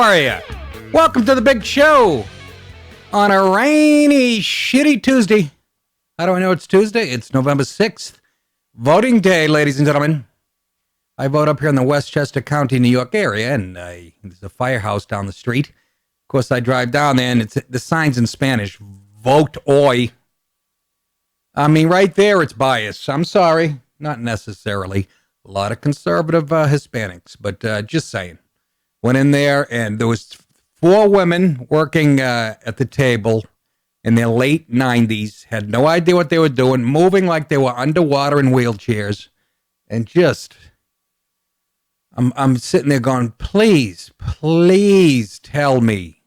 are you? Welcome to the big show on a rainy, shitty Tuesday. How do I know it's Tuesday? It's November 6th. Voting day, ladies and gentlemen. I vote up here in the Westchester County, New York area, and there's a firehouse down the street. Of course, I drive down there, and the sign's in Spanish. Vote hoy. I mean, right there, it's biased. I'm sorry. Not necessarily. A lot of conservative Hispanics, but just saying. Went in there, and there was 4 women working at the table in their late 90s, had no idea what they were doing, moving like they were underwater in wheelchairs, and just, I'm sitting there going, please tell me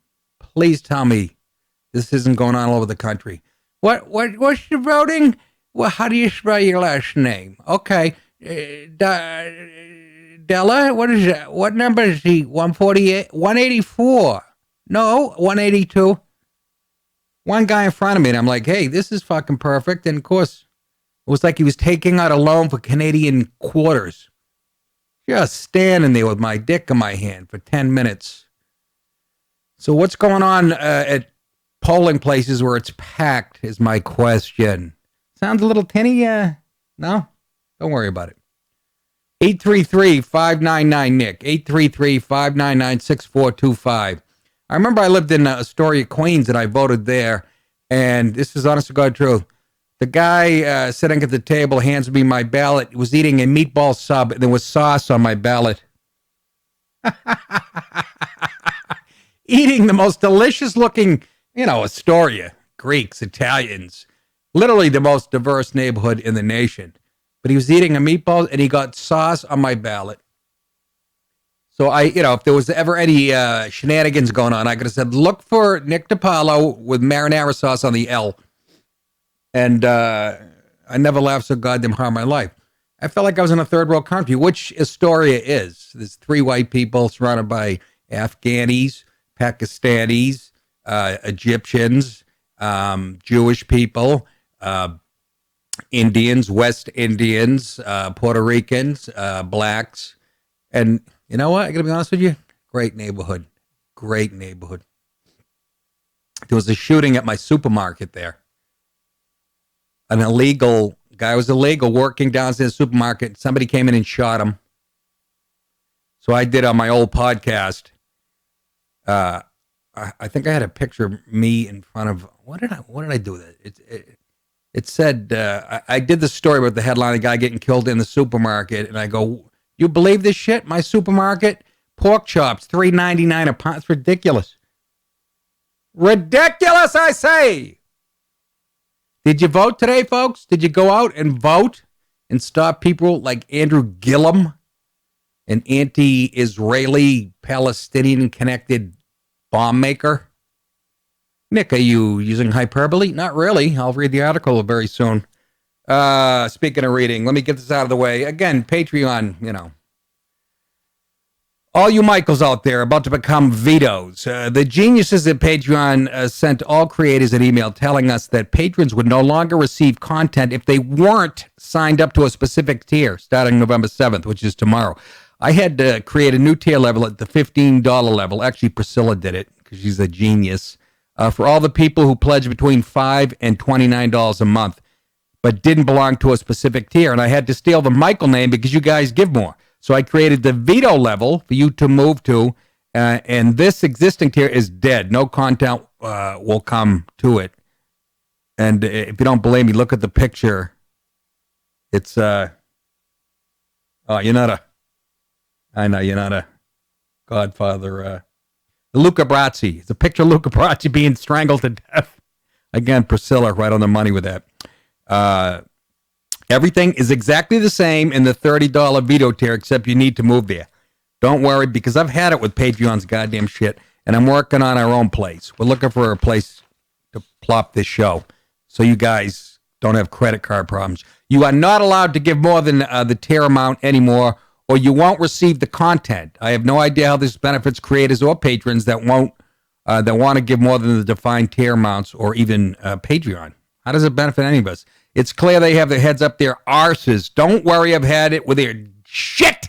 this isn't going on all over the country. What's your voting? Well, how do you spell your last name? Okay, Della, what is that? What number is he? 148? 184. No, 182. One guy in front of me, and I'm like, hey, this is fucking perfect. And of course, it was like he was taking out a loan for Canadian quarters. Just standing there with my dick in my hand for 10 minutes. So what's going on at polling places where it's packed is my question. Sounds a little tinny? No? Don't worry about it. 833-599-NICK. 833-599-6425. I remember I lived in Astoria, Queens, and I voted there. And this is honest to God truth. The guy sitting at the table hands me my ballot. He was eating a meatball sub, and there was sauce on my ballot. Eating the most delicious looking, Astoria, Greeks, Italians, literally the most diverse neighborhood in the nation. But he was eating a meatball, and he got sauce on my ballot. So if there was ever any shenanigans going on, I could have said, look for Nick DiPaolo with marinara sauce on the L. And I never laughed so goddamn hard in my life. I felt like I was in a third world country, which Astoria is. There's 3 white people surrounded by Afghanis, Pakistanis, Egyptians, Jewish people, Indians, West Indians, Puerto Ricans, blacks. And you know what? I gotta be honest with you. Great neighborhood. Great neighborhood. There was a shooting at my supermarket there. An illegal guy was illegal working downstairs the supermarket. Somebody came in and shot him. So I did on my old podcast. I think I had a picture of me in front of what did I do with it? It said I did the story about the headline, the guy getting killed in the supermarket, and I go, you believe this shit? My supermarket, pork chops, $3.99 a pound. It's ridiculous. Ridiculous, I say. Did you vote today, folks? Did you go out and vote and stop people like Andrew Gillum, an anti-Israeli, Palestinian-connected bomb maker? Nick, are you using hyperbole? Not really. I'll read the article very soon. Speaking of reading, let me get this out of the way. Again, Patreon, all you Michaels out there about to become vetoes. The geniuses at Patreon sent all creators an email telling us that patrons would no longer receive content if they weren't signed up to a specific tier starting November 7th, which is tomorrow. I had to create a new tier level at the $15 level. Actually, Priscilla did it because she's a genius. For all the people who pledge between $5 and $29 a month, but didn't belong to a specific tier. And I had to steal the Michael name because you guys give more. So I created the veto level for you to move to, and this existing tier is dead. No content will come to it. And if you don't believe me, look at the picture. It's, you're not a Godfather. Luca Brasi. It's a picture of Luca Brasi being strangled to death. Again, Priscilla, right on the money with that. Everything is exactly the same in the $30 veto tier, except you need to move there. Don't worry, because I've had it with Patreon's goddamn shit, and I'm working on our own place. We're looking for a place to plop this show so you guys don't have credit card problems. You are not allowed to give more than the tier amount anymore, or you won't receive the content. I have no idea how this benefits creators or patrons that want to give more than the defined tier amounts or even Patreon. How does it benefit any of us? It's clear they have their heads up their arses. Don't worry, I've had it with their shit.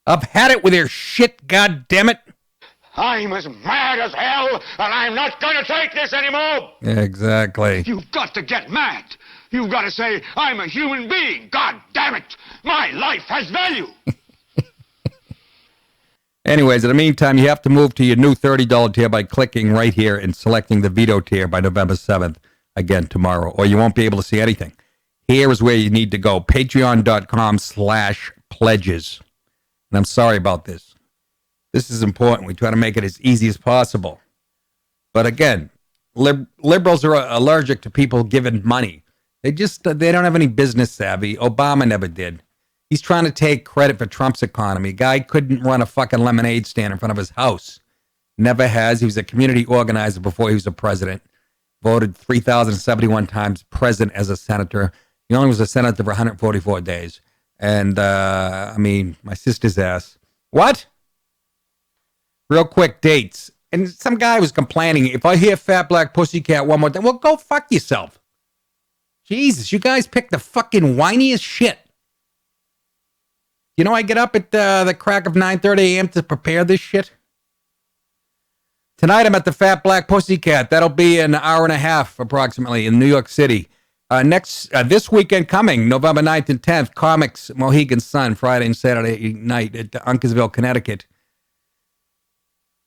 I've had it with their shit, God damn it. I'm as mad as hell, and I'm not going to take this anymore. Exactly. You've got to get mad. You've got to say, I'm a human being. God damn it. My life has value. Anyways, in the meantime, you have to move to your new $30 tier by clicking right here and selecting the veto tier by November 7th, again tomorrow, or you won't be able to see anything. Here is where you need to go, patreon.com/pledges. And I'm sorry about this. This is important. We try to make it as easy as possible. But again, liberals are allergic to people giving money. They don't have any business savvy. Obama never did. He's trying to take credit for Trump's economy. Guy couldn't run a fucking lemonade stand in front of his house. Never has. He was a community organizer before he was a president. Voted 3,071 times present as a senator. He only was a senator for 144 days. And, my sister's ass. What? Real quick, dates. And some guy was complaining, if I hear Fat Black Pussycat one more time, well, go fuck yourself. Jesus, you guys pick the fucking whiniest shit. You know, I get up at the crack of 9:30 a.m. to prepare this shit. Tonight I'm at the Fat Black Pussycat. That'll be an hour and a half approximately in New York City. This weekend coming, November 9th and 10th, Comics Mohegan Sun, Friday and Saturday night at Uncasville, Connecticut.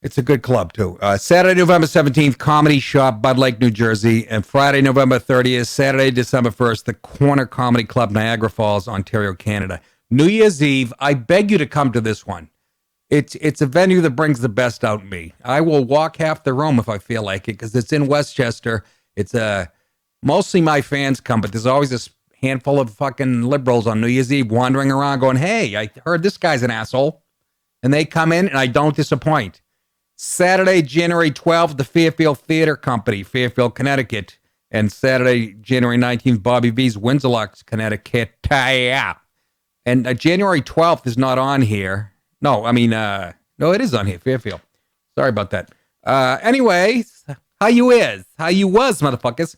It's a good club, too. Saturday, November 17th, Comedy Shop, Bud Lake, New Jersey. And Friday, November 30th, Saturday, December 1st, the Corner Comedy Club, Niagara Falls, Ontario, Canada. New Year's Eve, I beg you to come to this one. It's a venue that brings the best out in me. I will walk half the room if I feel like it, because it's in Westchester. It's mostly my fans come, but there's always this handful of fucking liberals on New Year's Eve wandering around going, hey, I heard this guy's an asshole. And they come in, and I don't disappoint. Saturday, January 12th, the Fairfield Theater Company, Fairfield, Connecticut. And Saturday, January 19th, Bobby V's, Windsor Locks, Connecticut. Yeah. And January 12th is not on here. No, it is on here, Fairfield. Sorry about that. Anyway, how you was, motherfuckers?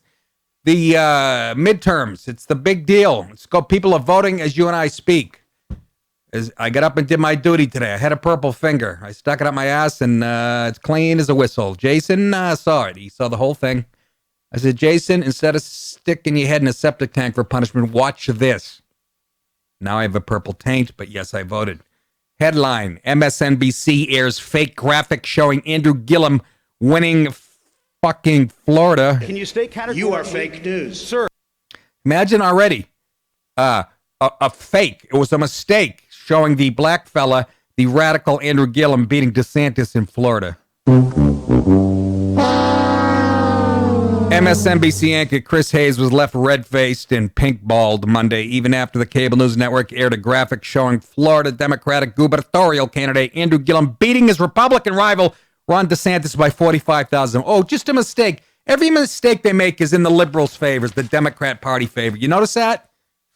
The midterms, it's the big deal. Let's go. People are voting as you and I speak. As I got up and did my duty today. I had a purple finger. I stuck it up my ass, and it's clean as a whistle. Jason saw it. He saw the whole thing. I said, Jason, instead of sticking your head in a septic tank for punishment, watch this. Now I have a purple taint, but yes, I voted. Headline, MSNBC airs fake graphic showing Andrew Gillum winning fucking Florida. Can you state categorically? You are fake news. Sir. Imagine already a fake. It was a mistake showing the black fella, the radical Andrew Gillum, beating DeSantis in Florida. MSNBC anchor Chris Hayes was left red-faced and pink-balled Monday, even after the cable news network aired a graphic showing Florida Democratic gubernatorial candidate Andrew Gillum beating his Republican rival Ron DeSantis by 45,000. Oh, just a mistake. Every mistake they make is in the liberals' favor, the Democrat Party favor. You notice that?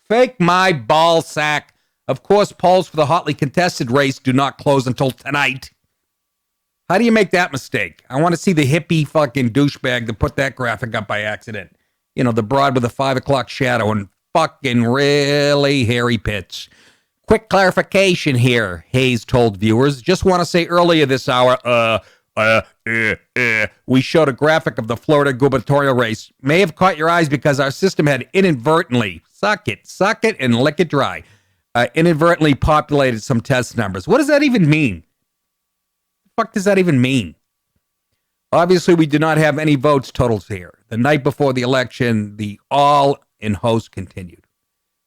Fake my ball sack. Of course, polls for the hotly contested race do not close until tonight. How do you make that mistake? I want to see the hippie fucking douchebag that put that graphic up by accident. You know, the broad with the 5 o'clock shadow and fucking really hairy pits. Quick clarification here, Hayes told viewers. Just want to say earlier this hour, we showed a graphic of the Florida gubernatorial race. May have caught your eyes because our system had inadvertently, suck it and lick it dry, inadvertently populated some test numbers. What does that even mean? Fuck does that even mean? Obviously, we do not have any votes totals here. The night before the election, the all-in host continued.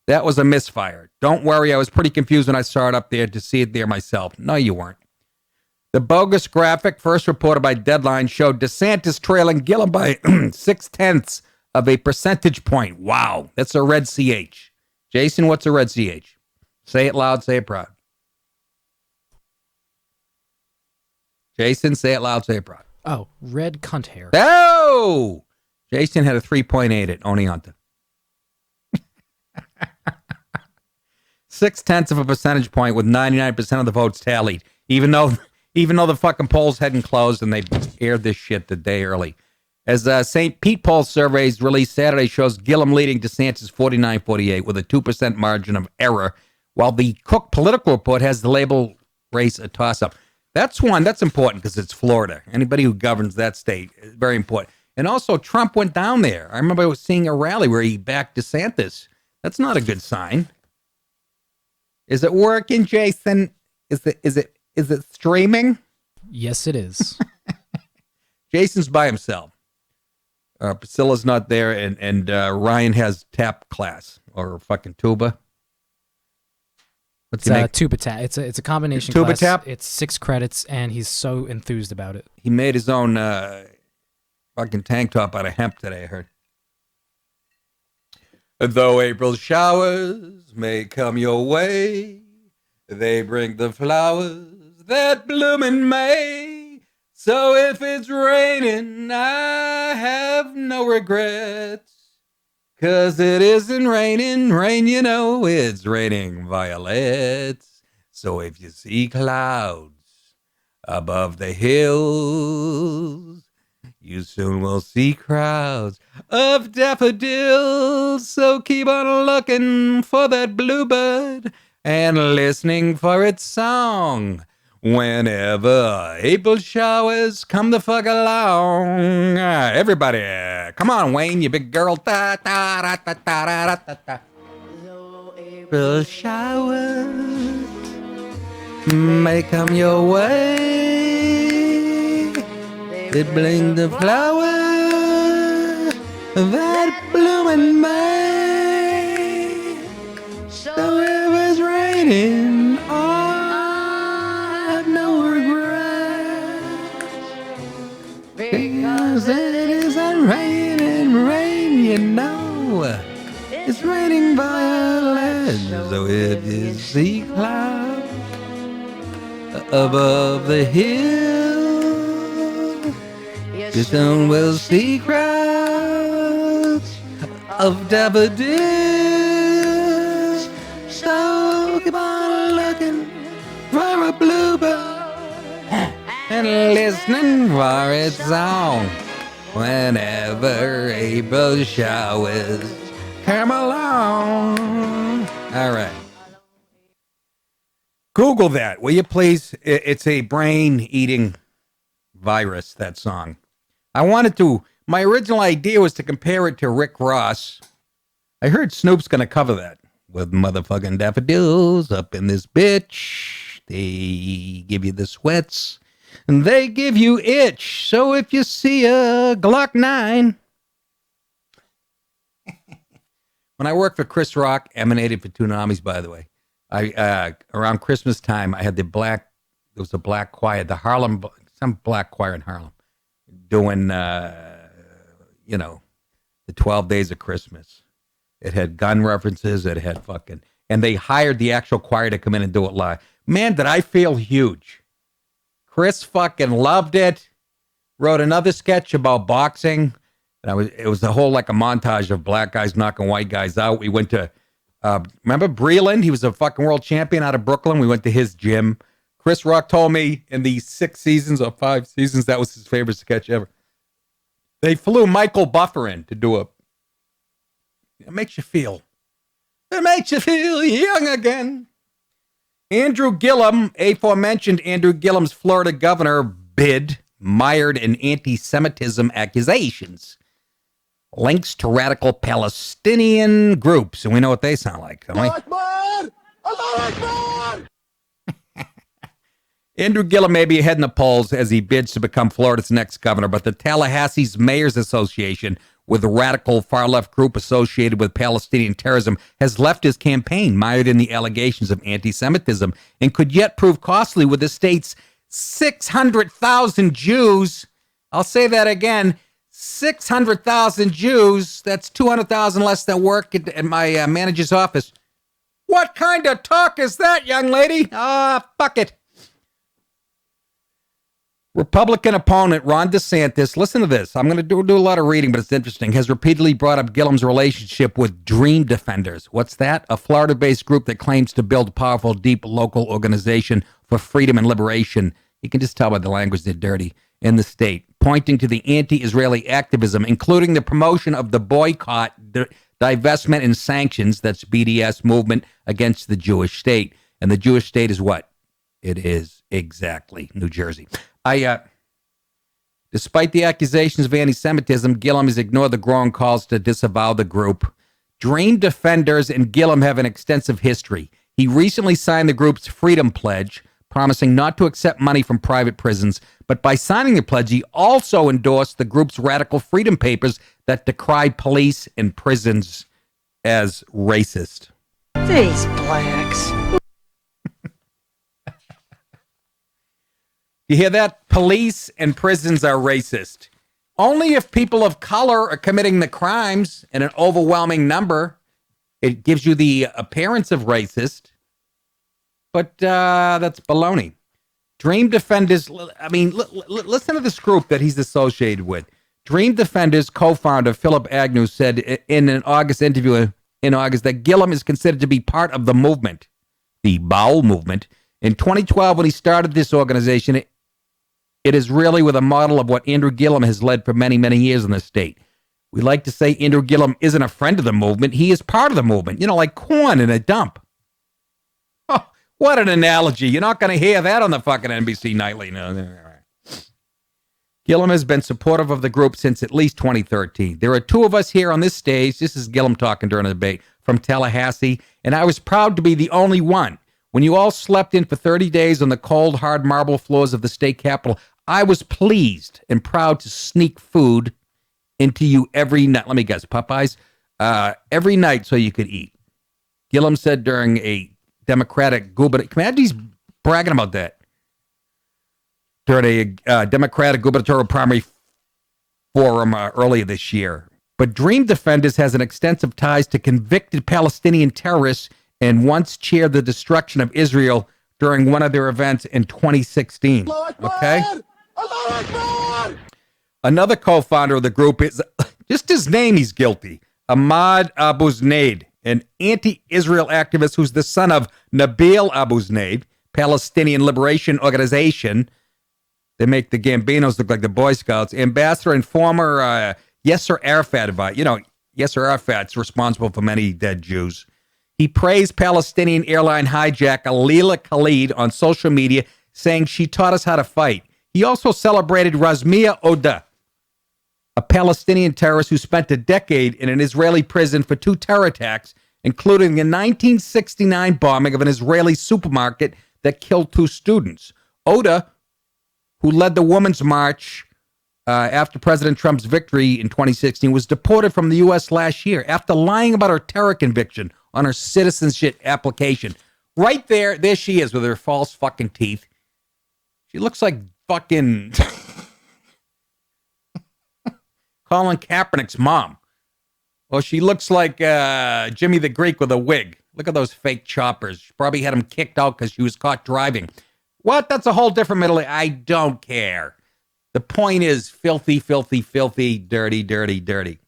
That was a misfire. Don't worry, I was pretty confused when I saw it up there to see it there myself. No, you weren't. The bogus graphic, first reported by Deadline, showed DeSantis trailing Gillum by 0.6 of a percentage point. Wow, that's a red CH. Jason, what's a red CH? Say it loud, say it proud. Jason, say it loud, say it proud. Oh, red cunt hair. Oh! Jason had a 3.8 at Oneonta. 0.6 of a percentage point with 99% of the votes tallied, even though the fucking polls hadn't closed and they aired this shit the day early. As St. Pete poll surveys released Saturday shows Gillum leading DeSantis 49-48 with a 2% margin of error, while the Cook Political Report has the label race a toss-up. That's one. That's important because it's Florida. Anybody who governs that state is very important. And also, Trump went down there. I remember I was seeing a rally where he backed DeSantis. That's not a good sign. Is it working, Jason? Is it streaming? Yes, it is. Jason's by himself. Priscilla's not there, and Ryan has tap class or fucking tuba. It's a tuba tap. It's a combination tuba class. Tap? It's 6 credits, and he's so enthused about it. He made his own fucking tank top out of hemp today, I heard. Though April showers may come your way, they bring the flowers that bloom in May. So if it's raining, I have no regrets. 'Cause it isn't raining, rain, you know, it's raining violets. So if you see clouds above the hills, you soon will see crowds of daffodils. So keep on looking for that bluebird and listening for its song. Whenever April showers come the fuck along. Everybody, come on, Wayne, you big girl. Da, da, da, da, da, da, da, da. April showers may come your way. They bring the flower that bloom in May. So if it's raining, I have no regrets. Because it isn't raining, rain, you know. It's raining violets. So if you see clouds above the hill, you soon will see crowds of daffodils. So keep on looking for a bluebird and listening for its song. Whenever April showers come along. All right. Google that, will you please? It's a brain-eating virus, that song. My original idea was to compare it to Rick Ross. I heard Snoop's going to cover that with motherfucking daffodils up in this bitch. They give you the sweats and they give you itch. So if you see a Glock 9. When I worked for Chris Rock, emanated for Tsunamis, by the way, I around Christmas time, I had there was a black choir, some black choir in Harlem, doing, the 12 Days of Christmas. It had gun references. It had and they hired the actual choir to come in and do it live. Man, did I feel huge. Chris fucking loved it. Wrote another sketch about boxing. And it was a whole a montage of black guys knocking white guys out. We went to, remember Breland? He was a fucking world champion out of Brooklyn. We went to his gym. Chris Rock told me in the 6 seasons or 5 seasons, that was his favorite sketch ever. They flew Michael Buffer in to do it makes you feel young again. Andrew Gillum, aforementioned Andrew Gillum's Florida governor bid mired in anti-Semitism accusations. Links to radical Palestinian groups. And we know what they sound like, don't we? Andrew Gillum may be ahead in the polls as he bids to become Florida's next governor, but the Tallahassee's Mayor's Association, with a radical far-left group associated with Palestinian terrorism, has left his campaign mired in the allegations of anti-Semitism and could yet prove costly with the state's 600,000 Jews. I'll say that again. 600,000 Jews. That's 200,000 less than work at my manager's office. What kind of talk is that, young lady? Fuck it. Republican opponent Ron DeSantis, listen to this. I'm going to do a lot of reading, but it's interesting, has repeatedly brought up Gillum's relationship with Dream Defenders. What's that? A Florida-based group that claims to build a powerful, deep local organization for freedom and liberation. You can just tell by the language they're dirty in the state, pointing to the anti-Israeli activism, including the promotion of the boycott, divestment, and sanctions, that's BDS movement against the Jewish state. And the Jewish state is what? It is exactly New Jersey. Despite the accusations of anti-Semitism, Gillum has ignored the growing calls to disavow the group. Dream Defenders and Gillum have an extensive history. He recently signed the group's Freedom Pledge, promising not to accept money from private prisons. But by signing the pledge, he also endorsed the group's radical freedom papers that decry police and prisons as racist. These blacks. You hear that? Police and prisons are racist. Only if people of color are committing the crimes in an overwhelming number, it gives you the appearance of racist. But that's baloney. Dream Defenders, I mean, listen to this group that he's associated with. Dream Defenders co-founder Philip Agnew said in an August interview in August that Gillum is considered to be part of the movement, the bowel movement. In 2012, when he started this organization, it is really with a model of what Andrew Gillum has led for many, many years in the state. We like to say Andrew Gillum isn't a friend of the movement. He is part of the movement, like corn in a dump. Oh, what an analogy. You're not going to hear that on the fucking NBC Nightly. No. Gillum has been supportive of the group since at least 2013. There are two of us here on this stage. This is Gillum talking during a debate from Tallahassee, and I was proud to be the only one. When you all slept in for 30 days on the cold, hard marble floors of the state capitol, I was pleased and proud to sneak food into you every night. Let me guess, Popeyes? Every night so you could eat. Gillum said during a Democratic gubernatorial... Imagine he's bragging about that. During a Democratic gubernatorial primary forum earlier this year. But Dream Defenders has an extensive ties to convicted Palestinian terrorists and once chaired the destruction of Israel during one of their events in 2016. Okay? Another co-founder of the group is, just his name, he's guilty, Ahmad Abu Zaid, an anti-Israel activist who's the son of Nabil Abu Zaid, Palestinian Liberation Organization. They make the Gambinos look like the Boy Scouts. Ambassador and former Yasser Arafat advisor. Yasser Arafat's responsible for many dead Jews. He praised Palestinian airline hijacker Leila Khalid on social media, saying she taught us how to fight. He also celebrated Razmia Oda, a Palestinian terrorist who spent a decade in an Israeli prison for 2 terror attacks, including the 1969 bombing of an Israeli supermarket that killed 2 students. Oda, who led the Women's March after President Trump's victory in 2016, was deported from the U.S. last year after lying about her terror conviction on her citizenship application. Right there she is with her false fucking teeth. She looks like fucking Colin Kaepernick's mom. Well, she looks like Jimmy the Greek with a wig. Look at those fake choppers. She probably had him kicked out because she was caught driving. What? That's a whole different middle. I don't care. The point is filthy, filthy, filthy, dirty, dirty, dirty.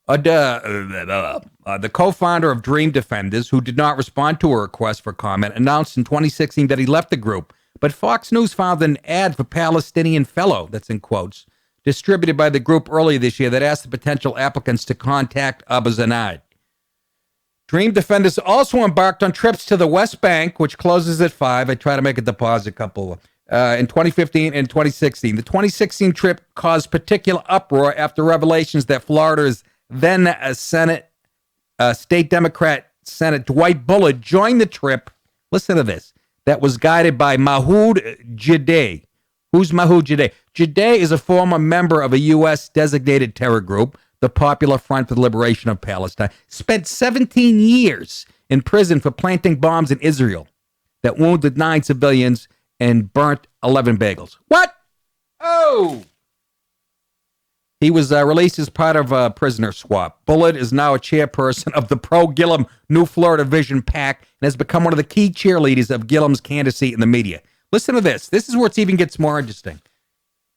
The co-founder of Dream Defenders, who did not respond to a request for comment, announced in 2016 that he left the group. But Fox News found an ad for Palestinian Fellow, that's in quotes, distributed by the group earlier this year that asked the potential applicants to contact Abu Zaid. Dream Defenders also embarked on trips to the West Bank, which closes at 5. I try to make a deposit couple in 2015 and 2016. The 2016 trip caused particular uproar after revelations that Florida's then State Democrat Senator Dwight Bullard joined the trip. Listen to this. That was guided by Mahoud Jadeh. Who's Mahoud Jadeh? Jadeh is a former member of a U.S. designated terror group, the Popular Front for the Liberation of Palestine. Spent 17 years in prison for planting bombs in Israel that wounded 9 civilians and burnt 11 bagels. What? Oh! He was released as part of a prisoner swap. Bullard is now a chairperson of the pro-Gillum New Florida Vision PAC and has become one of the key cheerleaders of Gillum's candidacy in the media. Listen to this. This is where it even gets more interesting.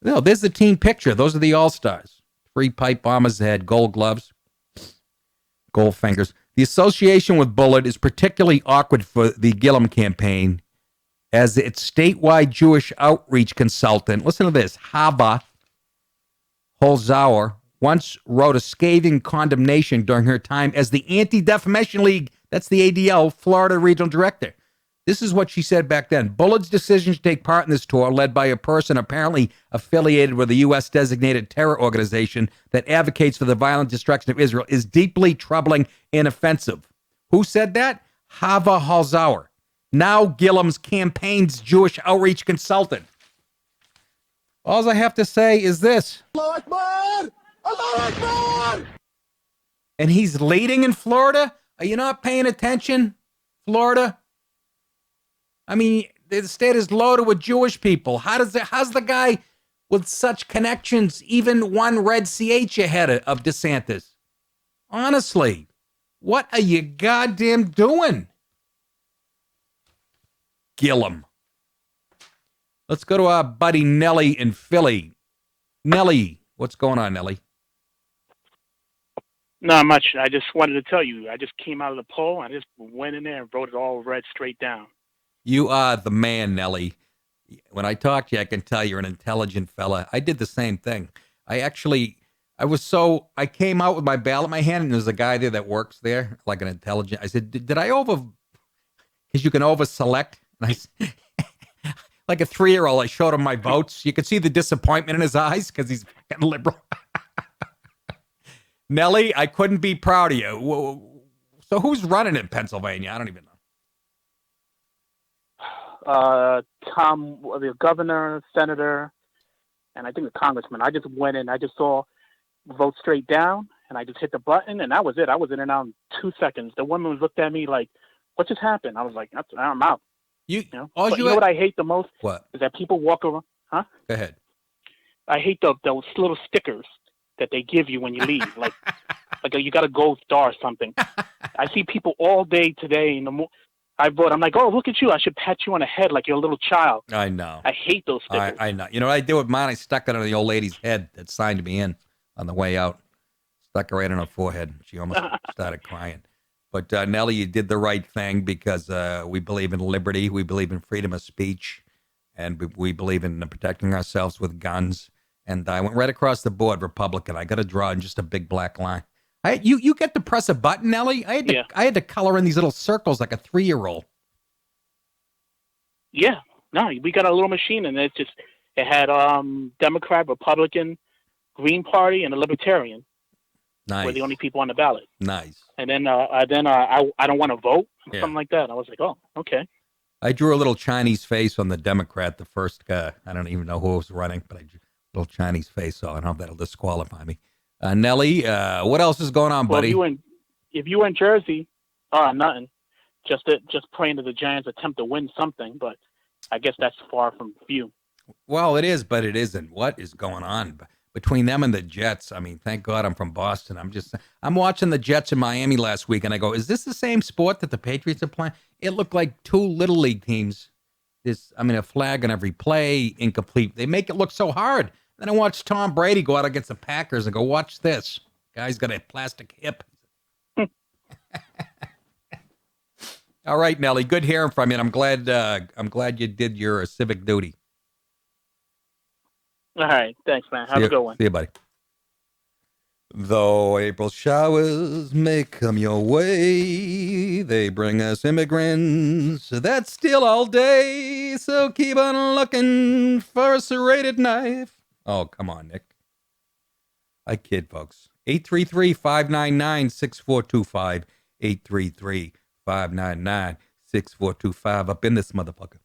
There's the team picture. Those are the all-stars. 3 pipe bombers that had gold gloves, gold fingers. The association with Bullard is particularly awkward for the Gillum campaign as its statewide Jewish outreach consultant, listen to this, Hava Holzauer, once wrote a scathing condemnation during her time as the Anti-Defamation League, that's the ADL, Florida Regional Director. This is what she said back then. Bullitt's decision to take part in this tour, led by a person apparently affiliated with a U.S. designated terror organization that advocates for the violent destruction of Israel, is deeply troubling and offensive. Who said that? Hava Halzauer, now Gillum's campaign's Jewish outreach consultant. All I have to say is this. Allahu Akbar! Allahu Akbar! And he's leading in Florida? Are you not paying attention, Florida? I mean, the state is loaded with Jewish people. How's the guy with such connections even one red CH ahead of DeSantis? Honestly, what are you goddamn doing? Gillum. Let's go to our buddy Nellie in Philly. Nellie, what's going on, Nellie? Not much. I just wanted to tell you, I just came out of the poll. I just went in there and wrote it all red straight down. You are the man, Nellie. When I talk to you, I can tell you're an intelligent fella. I did the same thing. I came out with my ballot in my hand, and there's a guy there that works there, like an intelligent. I said, did I because you can over-select. And like a 3-year-old, I showed him my votes. You could see the disappointment in his eyes because he's fucking liberal. Nellie, I couldn't be proud of you. So who's running in Pennsylvania? I don't even know. Tom, the governor, senator, and I think the congressman. I just went in. I just saw vote straight down, and I just hit the button, and that was it. I was in and out in 2 seconds. The woman looked at me like, "What just happened?" I was like, "I'm out." You know what I hate the most? What? Is that people walk around. Huh? Go ahead. I hate those little stickers that they give you when you leave, like you got a gold star or something. I see people all day today in the I vote. I'm like, oh, look at you. I should pat you on the head like you're a little child. I know. I hate those stickers. I know. You know what I did with mine? I stuck it on the old lady's head that signed me in on the way out. Stuck it right on her forehead. She almost started crying. But Nellie, you did the right thing because we believe in liberty. We believe in freedom of speech. And we believe in protecting ourselves with guns. And I went right across the board, Republican. I got to draw in just a big black line. You get to press a button, Nellie. I had to color in these little circles like a 3-year-old. Yeah, no, we got a little machine, and it had Democrat, Republican, Green Party, and a Libertarian. Nice. Were the only people on the ballot. Nice. And then I don't want to vote, something like that. I was like, oh, okay. I drew a little Chinese face on the Democrat, the first guy. I don't even know who was running, but I drew a little Chinese face on. I don't know if that'll disqualify me. Nellie, what else is going on, buddy? If you were in Jersey, nothing. Just praying that the Giants attempt to win something, but I guess that's far from few. Well, it is, but it isn't. What is going on between them and the Jets? I mean, thank God I'm from Boston. I'm watching the Jets in Miami last week, and I go, is this the same sport that the Patriots are playing? It looked like 2 little league teams. A flag on every play, incomplete. They make it look so hard. Then I watched Tom Brady go out against the Packers and go, watch this. Guy's got a plastic hip. All right, Nellie, good hearing from you. I'm glad you did your civic duty. All right, thanks, man. Have a good one. See you, buddy. Though April showers may come your way, they bring us immigrants that's still all day. So keep on looking for a serrated knife. Oh, come on, Nick. I kid, folks. 833-599-6425. 833-599-6425. Up in this motherfucker.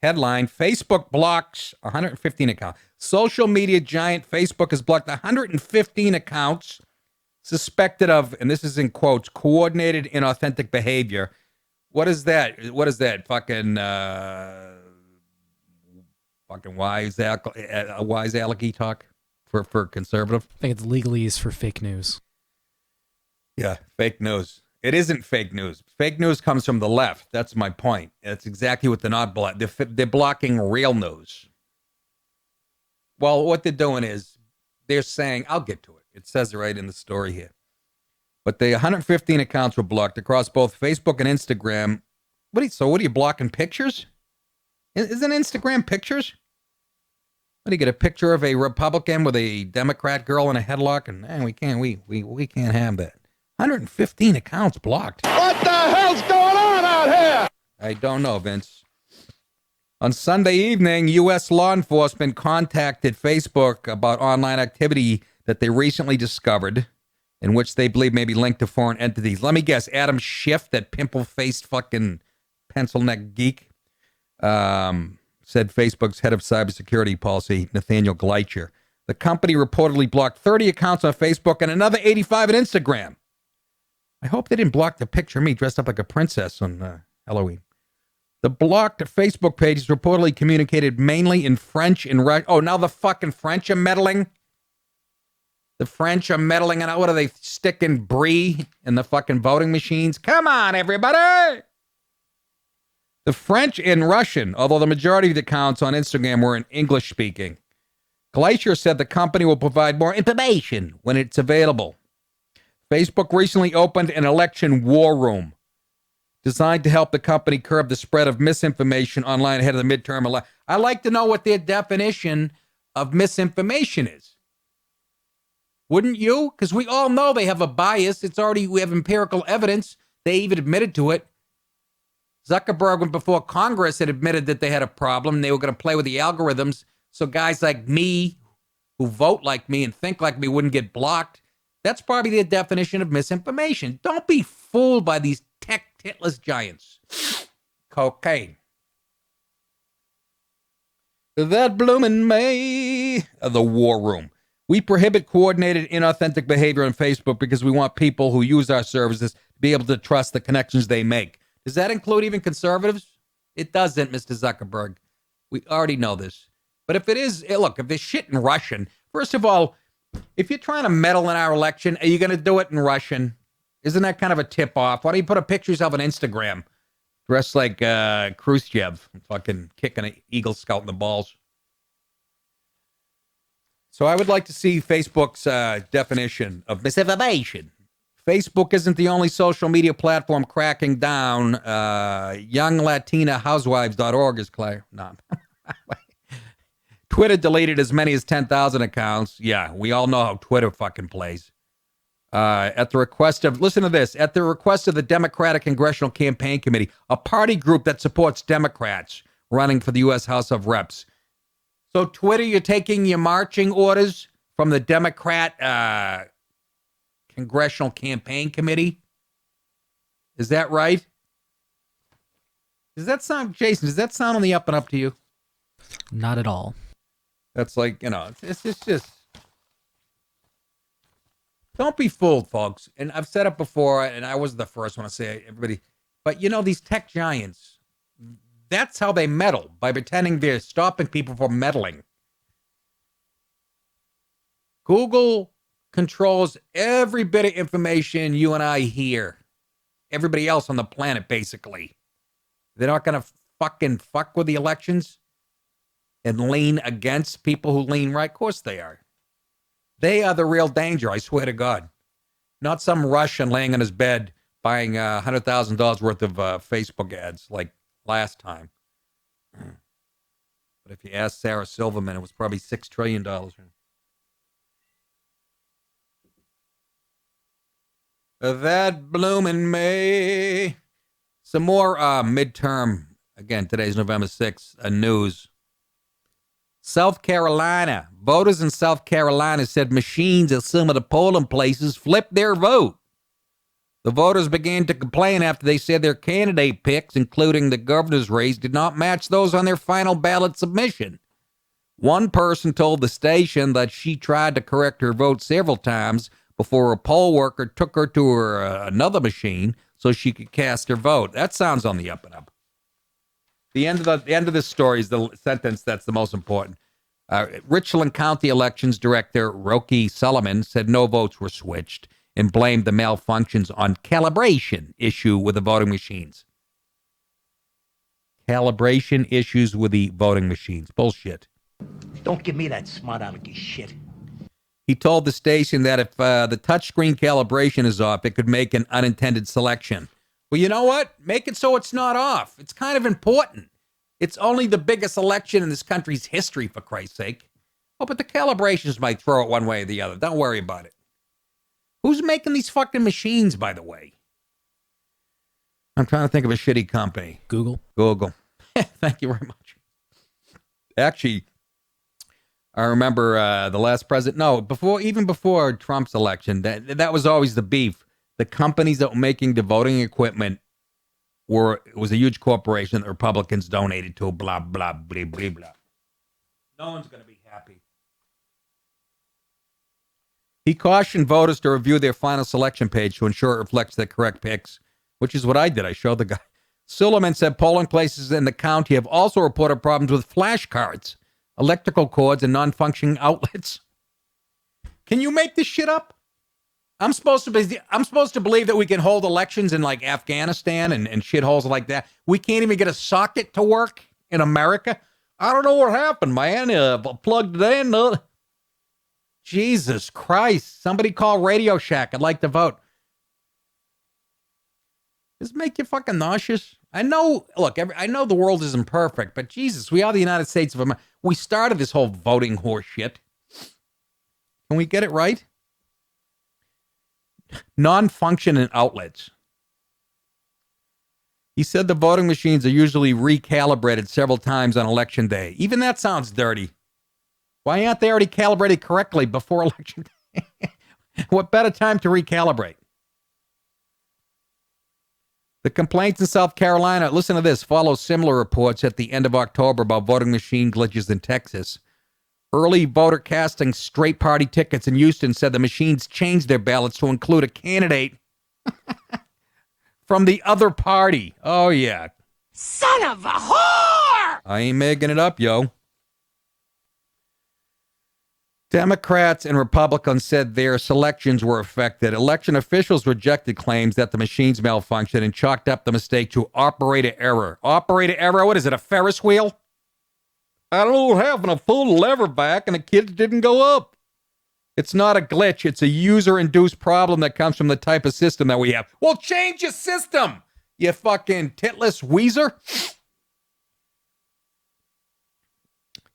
Headline, Facebook blocks 115 accounts. Social media giant Facebook has blocked 115 accounts suspected of, and this is in quotes, coordinated inauthentic behavior. What is that? Fucking wise alecky talk for conservative? I think it's legalese for fake news. Yeah, fake news. It isn't fake news. Fake news comes from the left. That's my point. That's exactly what they're not blocking. They're blocking real news. Well, what they're doing is they're saying, I'll get to it. It says it right in the story here. But the 115 accounts were blocked across both Facebook and Instagram. What are you blocking pictures? Isn't Instagram pictures? What do you get, a picture of a Republican with a Democrat girl in a headlock? And we can't have that. 115 accounts blocked. What the hell's going on out here? I don't know, Vince. On Sunday evening, U.S. law enforcement contacted Facebook about online activity that they recently discovered, in which they believe may be linked to foreign entities. Let me guess, Adam Schiff, that pimple-faced fucking pencil-neck geek, said Facebook's head of cybersecurity policy, Nathaniel Gleicher. The company reportedly blocked 30 accounts on Facebook and another 85 on Instagram. I hope they didn't block the picture of me dressed up like a princess on Halloween. The blocked Facebook pages reportedly communicated mainly in French and Russian. Oh, now the fucking French are meddling? The French are meddling, and what are they sticking brie in the fucking voting machines? Come on, everybody! The French and Russian, although the majority of the accounts on Instagram were in English speaking. Glacier said the company will provide more information when it's available. Facebook recently opened an election war room designed to help the company curb the spread of misinformation online ahead of the midterm election. I like to know what their definition of misinformation is. Wouldn't you? Because we all know they have a bias. We have empirical evidence. They even admitted to it. Zuckerberg, went before Congress, had admitted that they had a problem. They were going to play with the algorithms so guys like me, who vote like me and think like me, wouldn't get blocked. That's probably the definition of misinformation. Don't be fooled by these tech titless giants. Cocaine. That bloomin' May. The war room. We prohibit coordinated inauthentic behavior on Facebook because we want people who use our services to be able to trust the connections they make. Does that include even conservatives? It doesn't, Mr. Zuckerberg. We already know this. But if it is, look, if there's shit in Russian, first of all, if you're trying to meddle in our election, are you going to do it in Russian? Isn't that kind of a tip-off? Why don't you put a picture of yourself on Instagram dressed like Khrushchev, fucking kicking an Eagle Scout in the balls? So I would like to see Facebook's definition of misinformation. Facebook isn't the only social media platform cracking down. YoungLatinaHousewives.org is clear. No. Twitter deleted as many as 10,000 accounts. Yeah, we all know how Twitter fucking plays. At the request of the Democratic Congressional Campaign Committee, a party group that supports Democrats running for the U.S. House of Reps. So Twitter, you're taking your marching orders from the Democrat Congressional Campaign Committee? Is that right? Does that sound, Jason, does that sound on the up and up to you? Not at all. That's like, it's just, don't be fooled, folks. And I've said it before, and I was the first one to say it, everybody, but these tech giants, that's how they meddle, by pretending they're stopping people from meddling. Google controls every bit of information you and I hear. Everybody else on the planet, basically. They're not going to fucking fuck with the elections and lean against people who lean right. Of course they are. They are the real danger, I swear to God. Not some Russian laying on his bed buying $100,000 worth of Facebook ads like last time. But if you ask Sarah Silverman, it was probably $6 trillion. That bloomin' May. Some more midterm. Again, today's November 6th. News. South Carolina. Voters in South Carolina said machines at some of the polling places flipped their vote. The voters began to complain after they said their candidate picks, including the governor's race, did not match those on their final ballot submission. One person told the station that she tried to correct her vote several times before a poll worker took her to another machine so she could cast her vote. That sounds on the up and up. The end of this story is the sentence that's the most important. Richland County Elections Director Roki Solomon said no votes were switched and blamed the malfunctions on calibration issue with the voting machines. Calibration issues with the voting machines. Bullshit. Don't give me that smart alecky shit. He told the station that if the touchscreen calibration is off, it could make an unintended selection. Well, you know what? Make it so it's not off. It's kind of important. It's only the biggest election in this country's history, for Christ's sake. Oh, but the calibrations might throw it one way or the other. Don't worry about it. Who's making these fucking machines, by the way? I'm trying to think of a shitty company. Google. Thank you very much. Actually, I remember the last president. No, even before Trump's election, that was always the beef. The companies that were making the voting equipment it was a huge corporation that Republicans donated to. Blah blah blah blah blah. No one's going to be happy. He cautioned voters to review their final selection page to ensure it reflects the correct picks, which is what I did. I showed the guy. Silliman said polling places in the county have also reported problems with flashcards, electrical cords, and non-functioning outlets. Can you make this shit up? I'm supposed to believe that we can hold elections in like Afghanistan and shitholes like that. We can't even get a socket to work in America. I don't know what happened, man. Plugged it in. Jesus Christ. Somebody call Radio Shack. I'd like to vote. Does it make you fucking nauseous? I know, look, I know the world isn't perfect, but Jesus, we are the United States of America. We started this whole voting horse shit. Can we get it right? Non-functioning outlets. He said the voting machines are usually recalibrated several times on election day. Even that sounds dirty. Why aren't they already calibrated correctly before election day? What better time to recalibrate? The complaints in South Carolina, listen to this, follow similar reports at the end of October about voting machine glitches in Texas. Early voter casting straight party tickets in Houston said the machines changed their ballots to include a candidate from the other party. Oh, yeah. Son of a whore! I ain't making it up, yo. Democrats and Republicans said their selections were affected. Election officials rejected claims that the machines malfunctioned and chalked up the mistake to operator error. Operator error? What is it, a Ferris wheel? I don't know what happened. I pulled the lever back and the kid didn't go up. It's not a glitch. It's a user-induced problem that comes from the type of system that we have. Well, change your system, you fucking titless Weezer.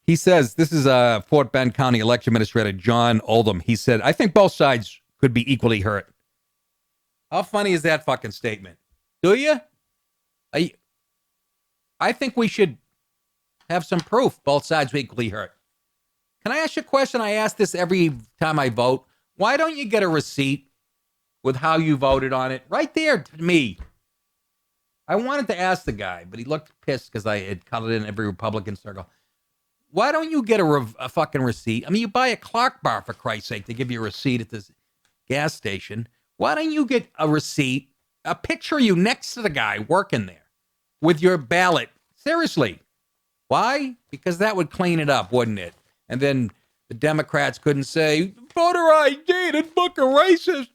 He says, this is Fort Bend County Election Administrator John Oldham. He said, I think both sides could be equally hurt. How funny is that fucking statement? Do you? I think we should have some proof both sides were equally hurt. Can I ask you a question? I ask this every time I vote. Why don't you get a receipt with how you voted on it? Right there to me. I wanted to ask the guy, but he looked pissed because I had cut it in every Republican circle. Why don't you get a fucking receipt? I mean, you buy a Clark bar, for Christ's sake, to give you a receipt at this gas station. Why don't you get a receipt, a picture of you next to the guy working there with your ballot? Seriously. Why? Because that would clean it up, wouldn't it? And then the Democrats couldn't say, voter ID, that book of racist.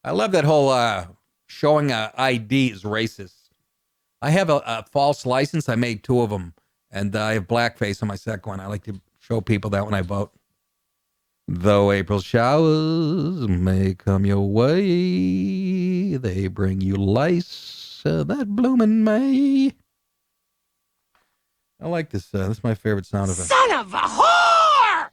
I love that whole showing a ID is racist. I have a false license. I made 2 of them. And I have blackface on my second one. I like to show people that when I vote. Though April showers may come your way, they bring you lice that bloom in May. I like this. This is my favorite sound effect. Son of a whore!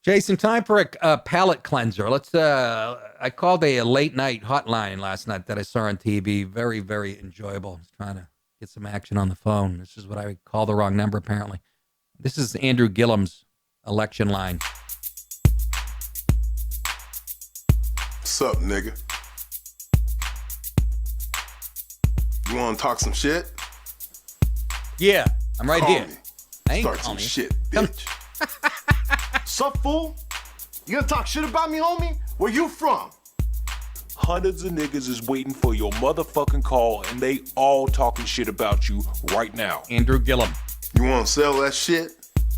Jason, time for a palate cleanser. Let's. I called a late night hotline last night that I saw on TV. Very, very enjoyable. I was trying to get some action on the phone. This is what I call the wrong number, apparently. This is Andrew Gillum's election line. What's up, nigga? You want to talk some shit? Yeah, I'm right Call here. me. I ain't Start some calling you. shit, bitch. Sup, fool? You gonna talk shit about me, homie? Where you from? Hundreds of niggas is waiting for your motherfucking call, and they all talking shit about you right now. Andrew Gillum. You want to sell that shit?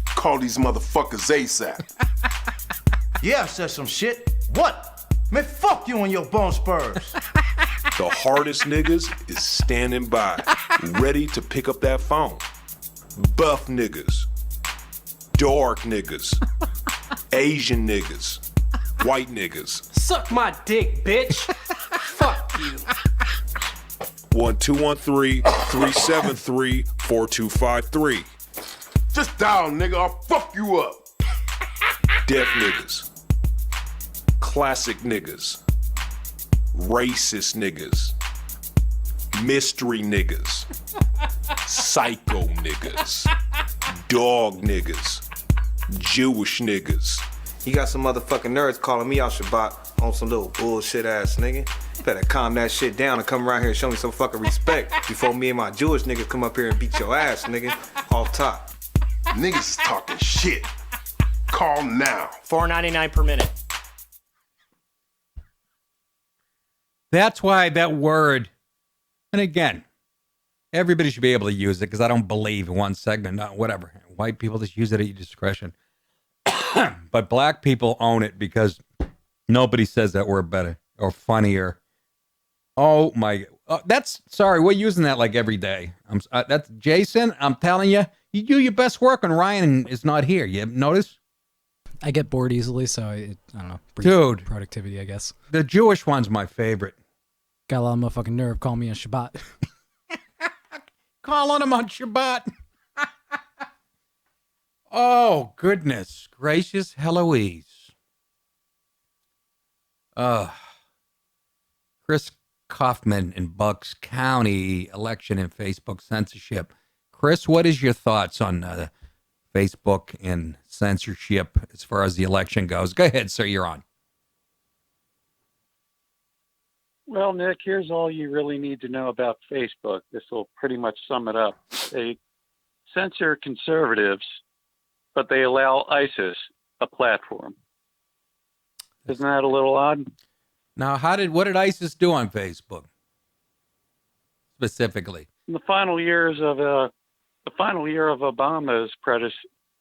Call these motherfuckers ASAP. Yeah, I said some shit. What? Man, fuck you and your bone spurs. The hardest niggas is standing by, ready to pick up that phone. Buff niggas, dark niggas, Asian niggas, white niggas. Suck my dick, bitch. Fuck you. 1213-373-4253. Just dial, nigga. I'll fuck you up. deaf niggas, classic niggas, racist niggas, mystery niggas, psycho niggas, dog niggas, Jewish niggas. You got some motherfucking nerds calling me out Shabbat on some little bullshit ass nigga. Better calm that shit down and come around here and show me some fucking respect before me and my Jewish niggas come up here and beat your ass, nigga. Off top. Niggas is talking shit. Call now. $4.99 per minute. That's why that word, and again, everybody should be able to use it because I don't believe in one segment, not whatever. White people just use it at your discretion. But black people own it because nobody says that word better or funnier. Oh my! Sorry, we're using that like every day. That's Jason. I'm telling you, you do your best work when Ryan is not here. You notice? I get bored easily, so I don't know. Dude, productivity, I guess. The Jewish one's my favorite. Got a lot of motherfucking nerve. Call me on Shabbat. Calling him on Shabbat. Oh goodness gracious, Heloise. Chris Kaufman in Bucks County election and Facebook censorship. Chris, what is your thoughts on Facebook and censorship as far as the election goes? Go ahead, sir. You're on. Well, Nick, here's all you really need to know about Facebook. This will pretty much sum it up. They censor conservatives, but they allow ISIS a platform. Isn't that a little odd? Now, what did ISIS do on Facebook specifically? In the final years of Obama's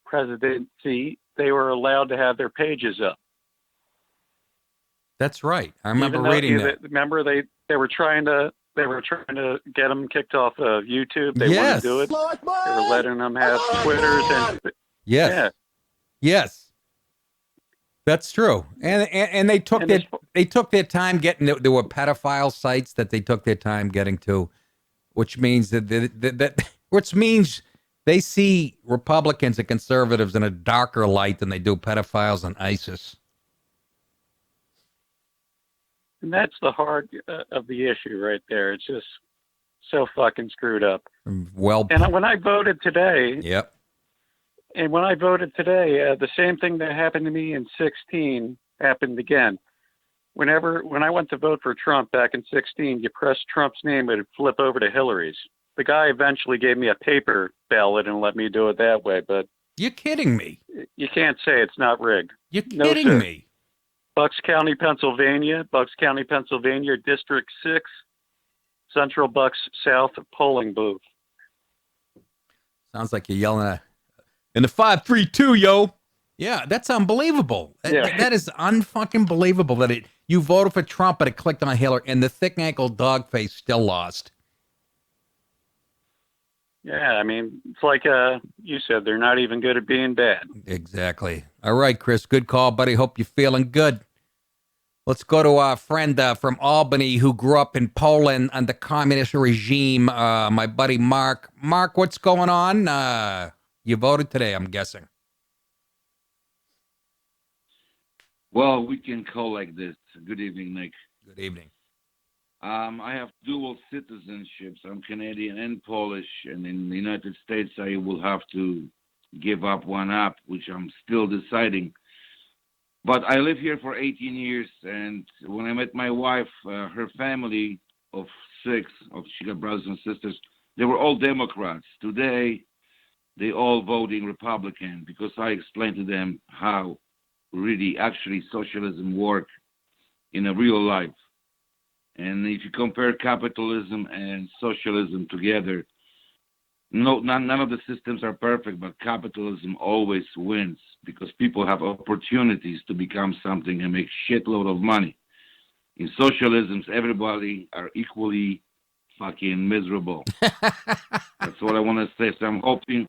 presidency, they were allowed to have their pages up. That's right. I remember reading that. Remember they were trying to get them kicked off of YouTube. They wouldn't do it. They were letting them have Twitters and yes, yeah. Yes. That's true, and they took their time getting. There were pedophile sites that they took their time getting to, which means which means they see Republicans and conservatives in a darker light than they do pedophiles and ISIS. And that's the heart of the issue right there. It's just so fucking screwed up. Well, and when I voted today, yep. And when I voted today, the same thing that happened to me in 2016 happened again. When I went to vote for Trump back in 2016, you press Trump's name, it would flip over to Hillary's. The guy eventually gave me a paper ballot and let me do it that way. But you're kidding me. You can't say it's not rigged. You're kidding me. Bucks County, Pennsylvania, District 6, Central Bucks South polling booth. Sounds like you're yelling at in the 5-3-2, yo. Yeah, that's unbelievable. That is unfucking believable that you voted for Trump, but it clicked on Hillary, and the thick-ankle dog face still lost. Yeah, I mean, it's like you said, they're not even good at being bad. Exactly. All right, Chris, good call, buddy. Hope you're feeling good. Let's go to our friend from Albany who grew up in Poland under communist regime, my buddy Mark. Mark, what's going on? You voted today, I'm guessing. Well, we can call like this. Good evening, Nick. Good evening. I have dual citizenships. I'm Canadian and Polish, and in the United States, I will have to give up one up, which I'm still deciding. But I live here for 18 years, and when I met my wife, her family of 6, she got brothers and sisters, they were all Democrats. Today, they all voting Republican because I explained to them how really actually socialism works in a real life. And if you compare capitalism and socialism together, none of the systems are perfect, but capitalism always wins because people have opportunities to become something and make shitload of money. In socialisms, everybody are equally fucking miserable. That's what I want to say. So I'm hoping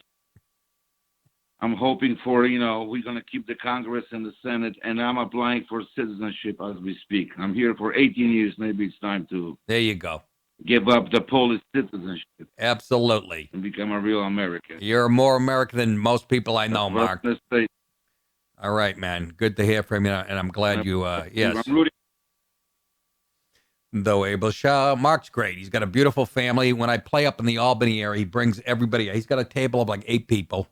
for, we're going to keep the Congress and the Senate, and I'm applying for citizenship as we speak. I'm here for 18 years. Maybe it's time to... There you go. Give up the Polish citizenship. Absolutely. And become a real American. You're more American than most people I know, Mark. All All right, man. Good to hear from you, and I'm glad you. Yes. I'm rooting. Though Abel Mark's great. He's got a beautiful family. When I play up in the Albany area, he brings everybody. He's got a table of like 8 people.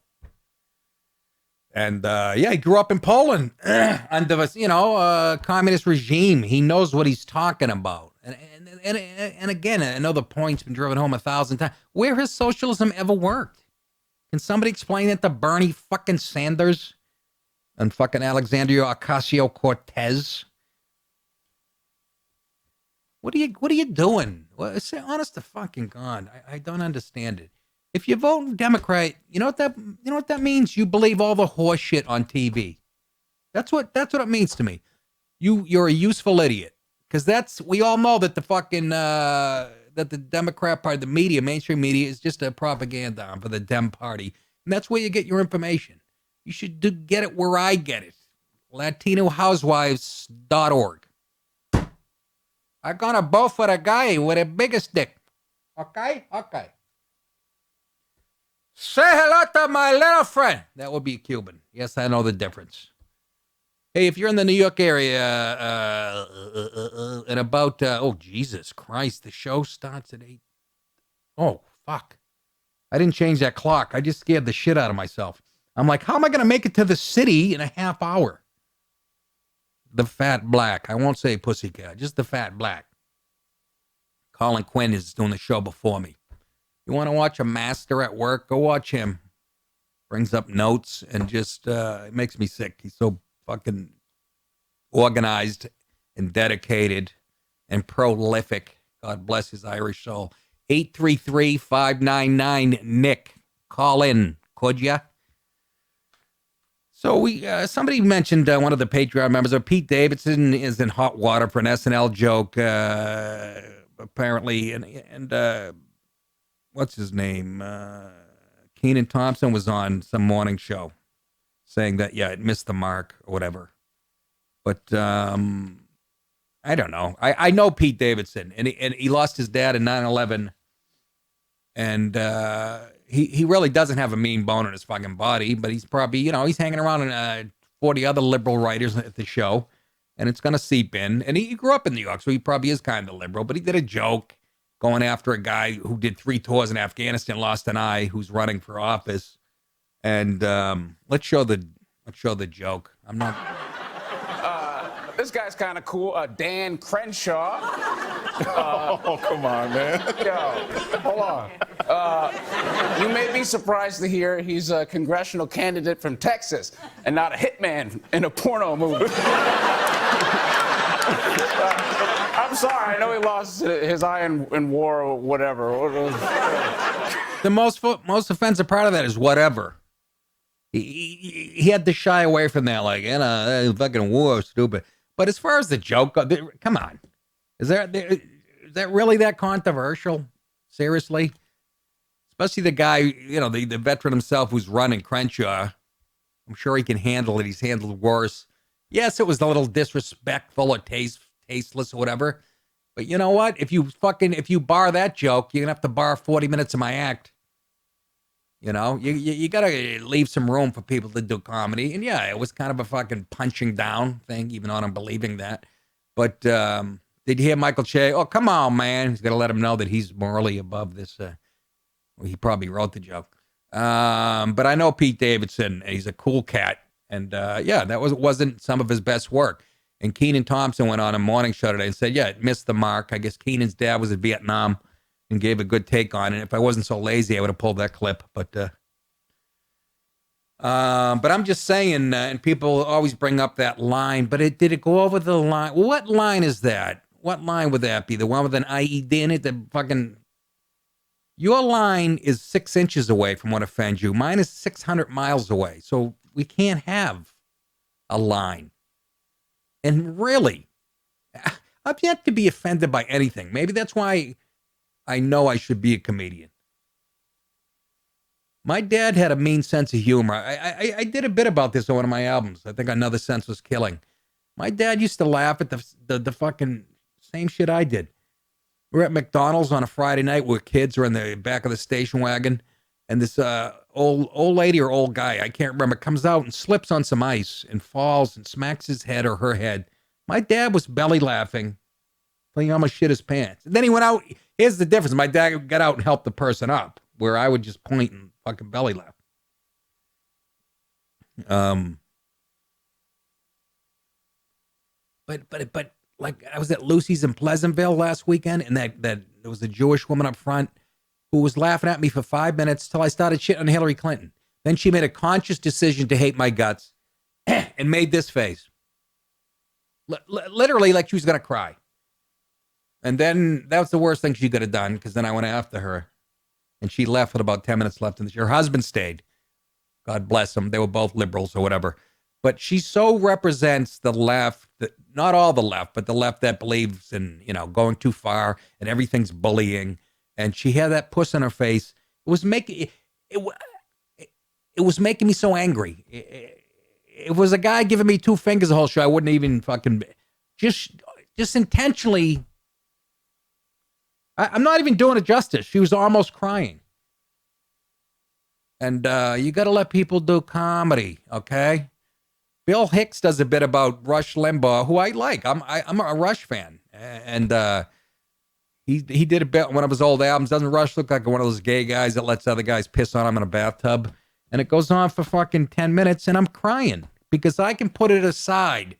And he grew up in Poland under a communist regime. He knows what he's talking about. And again, another point's been driven home 1,000 times. Where has socialism ever worked? Can somebody explain it to Bernie fucking Sanders and fucking Alexandria Ocasio-Cortez? What are you doing? Well, say honest to fucking God, I don't understand it. If you vote Democrat, you know what that means? You believe all the horse shit on TV. That's what it means to me. You're a useful idiot. Because we all know that the fucking that the Democrat part, the media, mainstream media, is just a propaganda arm for the Dem party. And that's where you get your information. You should get it where I get it. LatinoHousewives.org. I'm gonna vote for the guy with the biggest dick. Okay? Okay. Say hello to my little friend. That would be a Cuban. Yes, I know the difference. Hey, if you're in the New York area and about, Jesus Christ, the show starts at 8. Oh, fuck. I didn't change that clock. I just scared the shit out of myself. I'm like, how am I going to make it to the city in a half hour? The fat black. I won't say pussycat, just the fat black. Colin Quinn is doing the show before me. You want to watch a master at work? Go watch him. Brings up notes and just it makes me sick. He's so fucking organized and dedicated and prolific. God bless his Irish soul. 833-599-NICK. Call in, could ya? So somebody mentioned one of the Patreon members, Pete Davidson, is in hot water for an SNL joke, apparently, and what's his name? Kenan Thompson was on some morning show saying that it missed the mark or whatever. But I don't know. I know Pete Davidson, and he lost his dad in 9/11, and he really doesn't have a mean bone in his fucking body, but he's probably, he's hanging around in 40 other liberal writers at the show, and it's going to seep in. And he grew up in New York, so he probably is kind of liberal, but he did a joke going after a guy who did 3 tours in Afghanistan, lost an eye, who's running for office. And let's show the joke. I'm not... This guy's kind of cool. Dan Crenshaw. Oh, come on, man. Yo, hold on. You may be surprised to hear he's a congressional candidate from Texas and not a hitman in a porno movie. I'm sorry. I know he lost his eye in war or whatever. The most offensive part of that is whatever. He had to shy away from that, like, fucking war, stupid. But as far as the joke, come on. Is that really that controversial? Seriously? Especially the guy, the veteran himself who's running, Crenshaw. I'm sure he can handle it. He's handled worse. Yes, it was a little disrespectful or tasteless or whatever. But you know what? If you bar that joke, you're going to have to bar 40 minutes of my act. You got to leave some room for people to do comedy. And yeah, it was kind of a fucking punching down thing, even though I'm believing that. But did you hear Michael Che? Oh, come on, man. He's got to let him know that he's morally above this. He probably wrote the joke. But I know Pete Davidson. He's a cool cat. And that wasn't some of his best work. And Kenan Thompson went on a morning show today and said, it missed the mark. I guess Kenan's dad was in Vietnam and gave a good take on it. If I wasn't so lazy, I would have pulled that clip. But I'm just saying, and people always bring up that line, but did it go over the line? What line is that? What line would that be? The one with an IED in it? Your line is 6 inches away from what offends you. Mine is 600 miles away. So we can't have a line. And really, I've yet to be offended by anything. Maybe that's why I know I should be a comedian. My dad had a mean sense of humor. I did a bit about this on one of my albums. I think Another Senseless Killing. My dad used to laugh at the fucking same shit I did. We're at McDonald's on a Friday night where kids are in the back of the station wagon, and this old lady or old guy, I can't remember, comes out and slips on some ice and falls and smacks his head or her head. My dad was belly laughing. He almost shit his pants. And then he went out. Here's the difference. My dad got out and helped the person up, where I would just point and fucking belly laugh. But like I was at Lucy's in Pleasantville last weekend, and that there was a Jewish woman up front who was laughing at me for 5 minutes till I started shitting on Hillary Clinton. Then she made a conscious decision to hate my guts and made this face. Literally like she was going to cry. And then that was the worst thing she could have done, because then I went after her. And she left with about 10 minutes left. And her husband stayed. God bless them. They were both liberals or whatever. But she so represents the left, not all the left, but the left that believes in, going too far and everything's bullying. And she had that puss in her face. It was making me so angry. It was a guy giving me 2 fingers the whole show. I wouldn't even fucking just intentionally. I'm not even doing it justice. She was almost crying. And you got to let people do comedy, okay? Bill Hicks does a bit about Rush Limbaugh, who I like. I'm a Rush fan, and he did a bit on one of his old albums. Doesn't Rush look like one of those gay guys that lets other guys piss on him in a bathtub? And it goes on for fucking 10 minutes, and I'm crying because I can put it aside.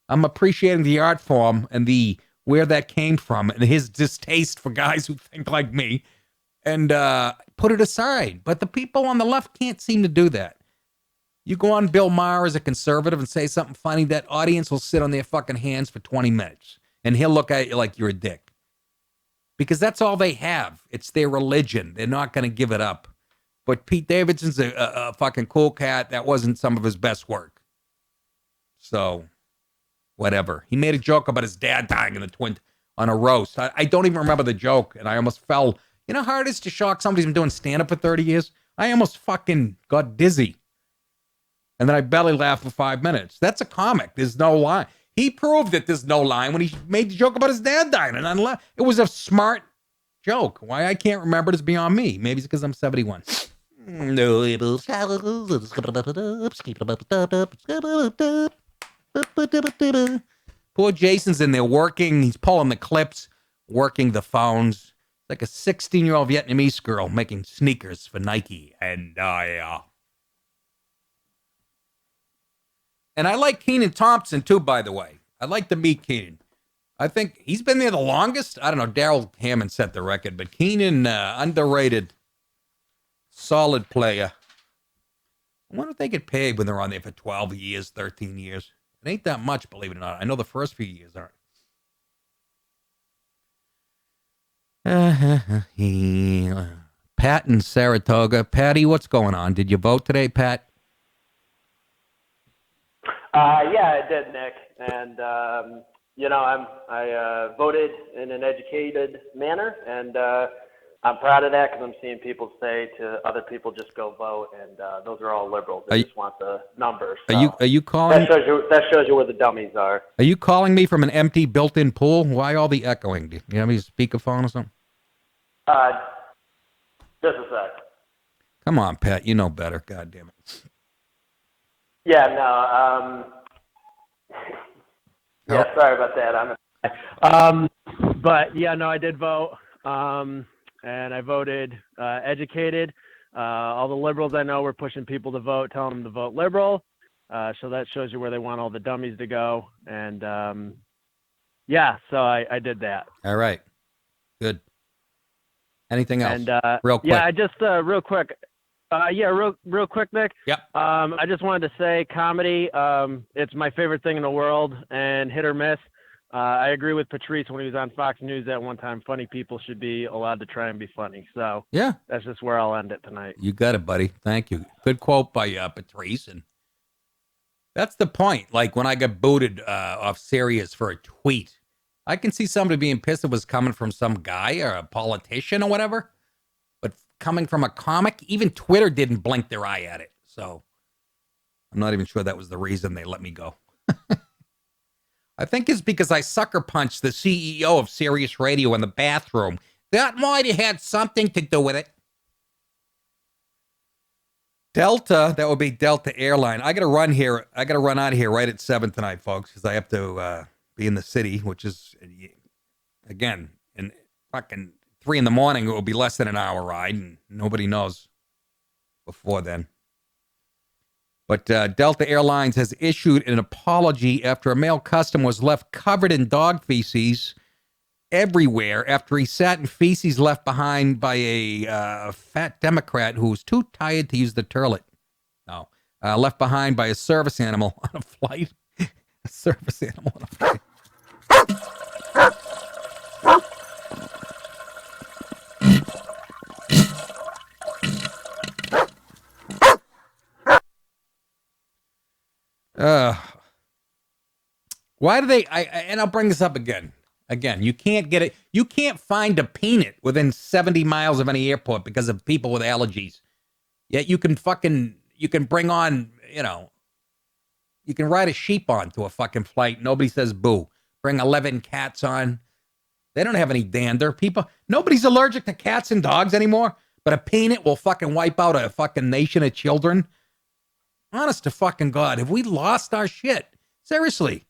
I'm appreciating the art form and where that came from and his distaste for guys who think like me, and put it aside. But the people on the left can't seem to do that. You go on Bill Maher as a conservative and say something funny, that audience will sit on their fucking hands for 20 minutes, and he'll look at you like you're a dick. Because that's all they have. It's their religion. They're not going to give it up. But Pete Davidson's a fucking cool cat. That wasn't some of his best work. So, whatever. He made a joke about his dad dying in the twin on a roast. I don't even remember the joke, and I almost fell. You know how hard it is to shock somebody who's been doing stand-up for 30 years? I almost fucking got dizzy. And then I belly laughed for 5 minutes. That's a comic. There's no line. He proved that there's no line when he made the joke about his dad dying. And it was a smart joke. Why I can't remember it is beyond me. Maybe it's because I'm 71. Poor Jason's in there working. He's pulling the clips, working the phones. Like a 16-year-old Vietnamese girl making sneakers for Nike. And I like Kenan Thompson, too, by the way. I'd like to meet Kenan. I think he's been there the longest. I don't know. Daryl Hammond set the record, but Kenan, underrated, solid player. I wonder if they get paid when they're on there for 12 years, 13 years. It ain't that much, believe it or not. I know the first few years aren't. Pat in Saratoga. Patty, what's going on? Did you vote today, Pat? Yeah, I did, Nick. And, I voted in an educated manner, and I'm proud of that because I'm seeing people say to other people, just go vote, and those are all liberals. They just want the numbers. So are you calling? That shows you where the dummies are. Are you calling me from an empty built-in pool? Why all the echoing? Do you have me speakerphone or something? Just a sec. Come on, Pat. You know better. God damn it. Yeah, no. Yeah, sorry about that. But yeah, no, I did vote, and I voted educated. All the liberals I know were pushing people to vote, telling them to vote liberal. So that shows you where they want all the dummies to go. And yeah, so I did that. All right, good. Anything else? And real quick. Yeah, I just real quick. Real quick, Nick. Yep. I just wanted to say comedy, it's my favorite thing in the world, and hit or miss. I agree with Patrice when he was on Fox News at one time. Funny people should be allowed to try and be funny. So yeah, that's just where I'll end it tonight. You got it, buddy. Thank you. Good quote by Patrice. And that's the point. Like when I got booted off Sirius for a tweet, I can see somebody being pissed it was coming from some guy or a politician or whatever. But coming from a comic, even Twitter didn't blink their eye at it. So I'm not even sure that was the reason they let me go. I think it's because I sucker punched the CEO of Sirius Radio in the bathroom. That might have had something to do with it. Delta, that would be Delta Airline. I got to run here. I got to run out of here right at 7 tonight, folks, because I have to be in the city, which is, again, in fucking 3 in the morning. It will be less than an hour ride, and nobody knows before then. But Delta Airlines has issued an apology after a male customer was left covered in dog feces everywhere after he sat in feces left behind by a fat Democrat who was too tired to use the toilet. No, left behind by a service animal on a flight. A service animal on a flight. Why do they? And I'll bring this up again. Again, you can't get it. You can't find a peanut within 70 miles of any airport because of people with allergies. Yet you can bring on, you can ride a sheep on to a fucking flight. Nobody says boo. Bring 11 cats on. They don't have any dander. Nobody's allergic to cats and dogs anymore. But a peanut will fucking wipe out a fucking nation of children. Honest to fucking God, have we lost our shit? Seriously.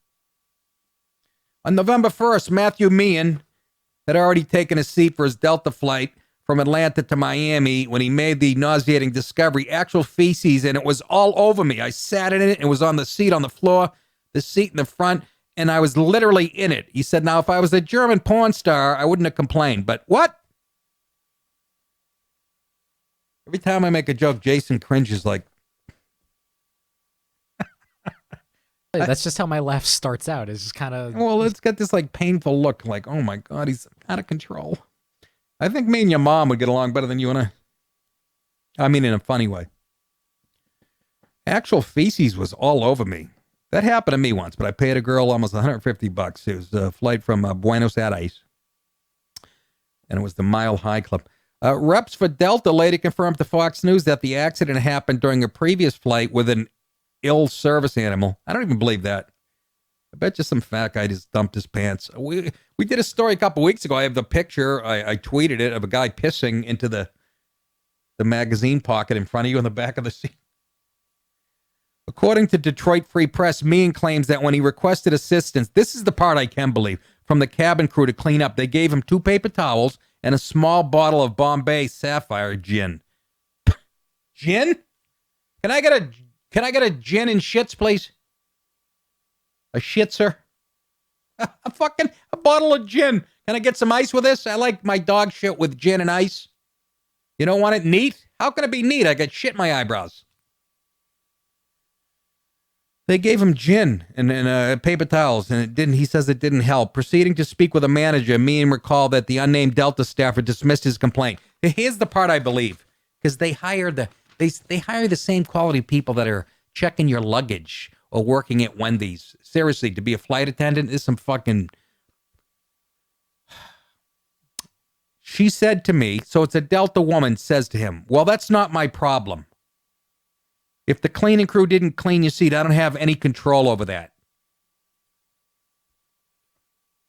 On November 1st, Matthew Meehan had already taken a seat for his Delta flight from Atlanta to Miami when he made the nauseating discovery, actual feces, and it was all over me. I sat in it. It was on the seat on the floor, the seat in the front, and I was literally in it. He said, now, if I was a German porn star, I wouldn't have complained. But what? Every time I make a joke, Jason cringes like, That's just how my laugh starts out. It's just kind of... Well, it's got this like painful look, like, oh my God, he's out of control. I think me and your mom would get along better than you and I. I mean, in a funny way. Actual feces was all over me. That happened to me once, but I paid a girl almost $150. It was a flight from Buenos Aires. And it was the Mile High Club. Reps for Delta later confirmed to Fox News that the accident happened during a previous flight with an ill service animal. I don't even believe that. I bet you some fat guy just dumped his pants. We did a story a couple weeks ago. I have the picture. I tweeted it of a guy pissing into the magazine pocket in front of you in the back of the seat. According to Detroit Free Press, Meehan claims that when he requested assistance, this is the part I can believe, from the cabin crew to clean up, they gave him 2 paper towels and a small bottle of Bombay Sapphire gin. Gin? Can I get a gin and shits, please? A shitzer? A bottle of gin. Can I get some ice with this? I like my dog shit with gin and ice. You don't want it neat? How can it be neat? I got shit in my eyebrows. They gave him gin and paper towels, and it didn't. He says it didn't help. Proceeding to speak with a manager, Meehan recalled that the unnamed Delta staffer dismissed his complaint. Here's the part I believe, because they hire the same quality people that are checking your luggage or working at Wendy's. Seriously, to be a flight attendant is some fucking... She said to me, so it's a Delta woman, says to him, well, that's not my problem. If the cleaning crew didn't clean your seat, I don't have any control over that.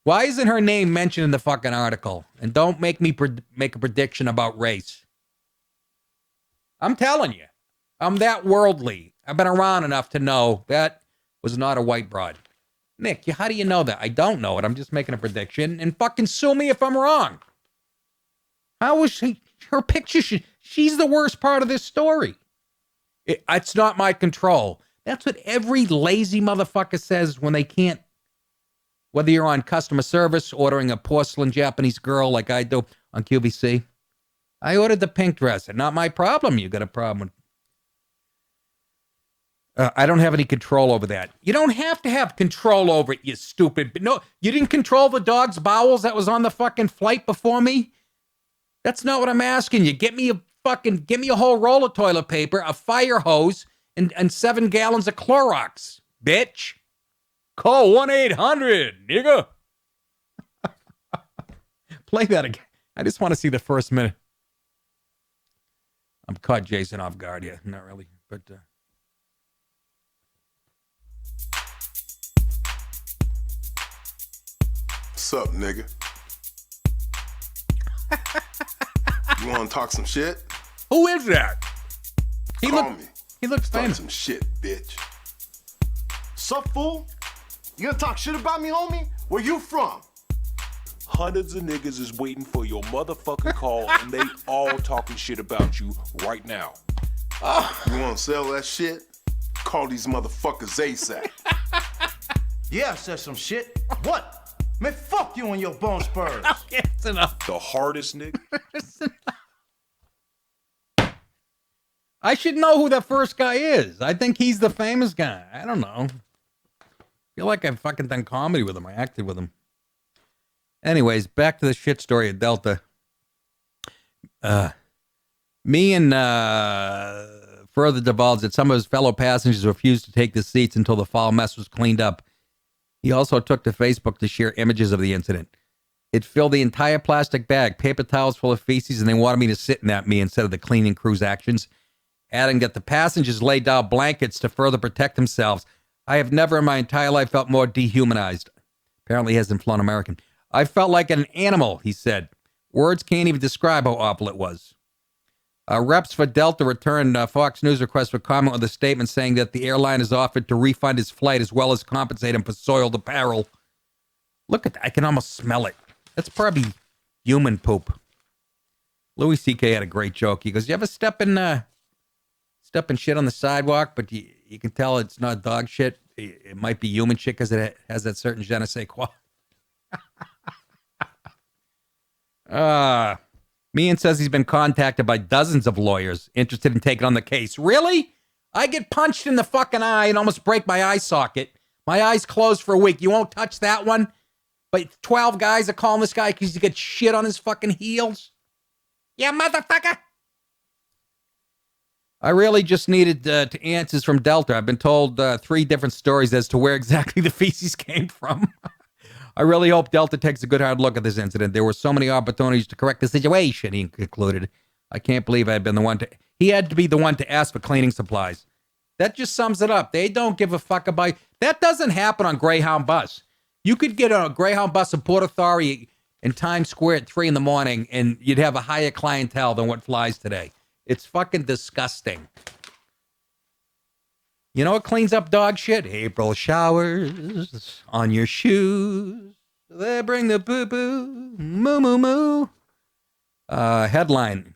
Why isn't her name mentioned in the fucking article? And don't make me make a prediction about race. I'm telling you, I'm that worldly. I've been around enough to know that was not a white broad. Nick, how do you know that? I don't know it. I'm just making a prediction. And fucking sue me if I'm wrong. How was she? Her picture, she's the worst part of this story. It's not my control. That's what every lazy motherfucker says when they can't. Whether you're on customer service, ordering a porcelain Japanese girl like I do on QVC. I ordered the pink dress, and not my problem. You got a problem. I don't have any control over that. You don't have to have control over it, you stupid. But no, you didn't control the dog's bowels that was on the fucking flight before me? That's not what I'm asking you. Give me a whole roll of toilet paper, a fire hose, and 7 gallons of Clorox, bitch. Call 1-800, nigga. Play that again. I just want to see the first minute. I'm caught Jason off guard here. Not really, but... What's up, nigga? You want to talk some shit? Who is that? Call me. He looks Start famous. some shit, bitch. Sup, fool? You gonna talk shit about me, homie? Where you from? Hundreds of niggas is waiting for your motherfucking call, and they all talking shit about you right now. You wanna sell that shit? Call these motherfuckers ASAP. Yeah, I said some shit. What? Man, fuck you and your bone spurs. It's enough. The hardest nigga. I should know who that first guy is. I think he's the famous guy. I don't know. Feel like I've fucking done comedy with him. I acted with him. Anyways, back to the shit story at Delta. Me and further divulged that some of his fellow passengers refused to take the seats until the foul mess was cleaned up. He also took to Facebook to share images of the incident. It filled the entire plastic bag, paper towels full of feces, and they wanted me to sit in at me instead of the cleaning crew's actions, adding that the passengers laid down blankets to further protect themselves. I have never in my entire life felt more dehumanized. Apparently he hasn't flown American. I felt like an animal, he said. Words can't even describe how awful it was. Reps for Delta returned Fox News request for comment with a statement saying that the airline has offered to refund his flight as well as compensate him for soiled apparel. Look at that. I can almost smell it. That's probably human poop. Louis C.K. had a great joke. He goes, you ever step in shit on the sidewalk, but you can tell it's not dog shit. It might be human shit because it has that certain je ne sais quoi. Meehan says he's been contacted by dozens of lawyers interested in taking on the case. Really? I get punched in the fucking eye and almost break my eye socket. My eye's closed for a week. You won't touch that one? But 12 guys are calling this guy because he gets shit on his fucking heels? Yeah, motherfucker. I really just needed to answers from Delta. I've been told 3 different stories as to where exactly the feces came from. I really hope Delta takes a good hard look at this incident. There were so many opportunities to correct the situation, he concluded. I can't believe I had been the one to... He had to be the one to ask for cleaning supplies. That just sums it up. They don't give a fuck about... That doesn't happen on Greyhound bus. You could get on a Greyhound bus in Port Authority in Times Square at 3 a.m. and you'd have a higher clientele than what flies today. It's fucking disgusting. You know what cleans up dog shit? April showers on your shoes. They bring the poo-poo. Moo, moo, moo. Headline.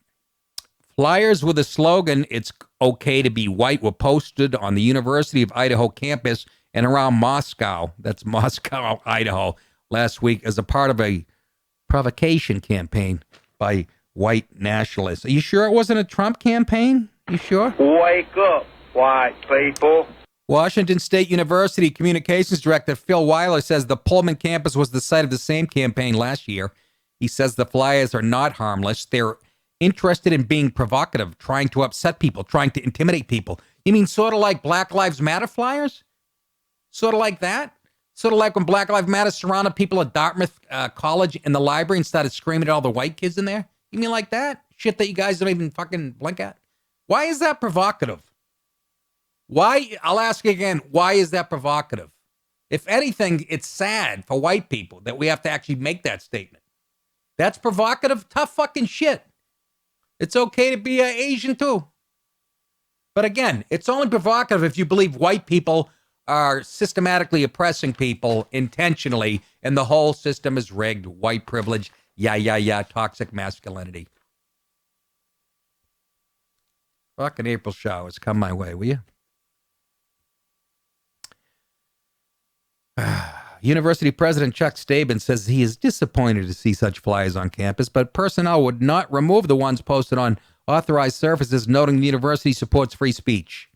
Flyers with a slogan, "It's okay to be white," were posted on the University of Idaho campus and around Moscow. That's Moscow, Idaho, last week as a part of a provocation campaign by white nationalists. Are you sure it wasn't a Trump campaign? You sure? Wake up, white people. Washington State University Communications Director Phil Weiler says the Pullman campus was the site of the same campaign last year. He says the flyers are not harmless. They're interested in being provocative, trying to upset people, trying to intimidate people. You mean sort of like Black Lives Matter flyers? Sort of like that? Sort of like when Black Lives Matter surrounded people at Dartmouth College in the library and started screaming at all the white kids in there? You mean like that? Shit that you guys don't even fucking blink at? Why is that provocative? Why? I'll ask you again, why is that provocative? If anything, it's sad for white people that we have to actually make that statement. That's provocative, tough fucking shit. It's okay to be Asian too. But again, it's only provocative if you believe white people are systematically oppressing people intentionally and the whole system is rigged. White privilege, yeah, toxic masculinity. Fucking April showers, come my way, will you? University President Chuck Staben says he is disappointed to see such flyers on campus, but personnel would not remove the ones posted on authorized surfaces, noting the university supports free speech.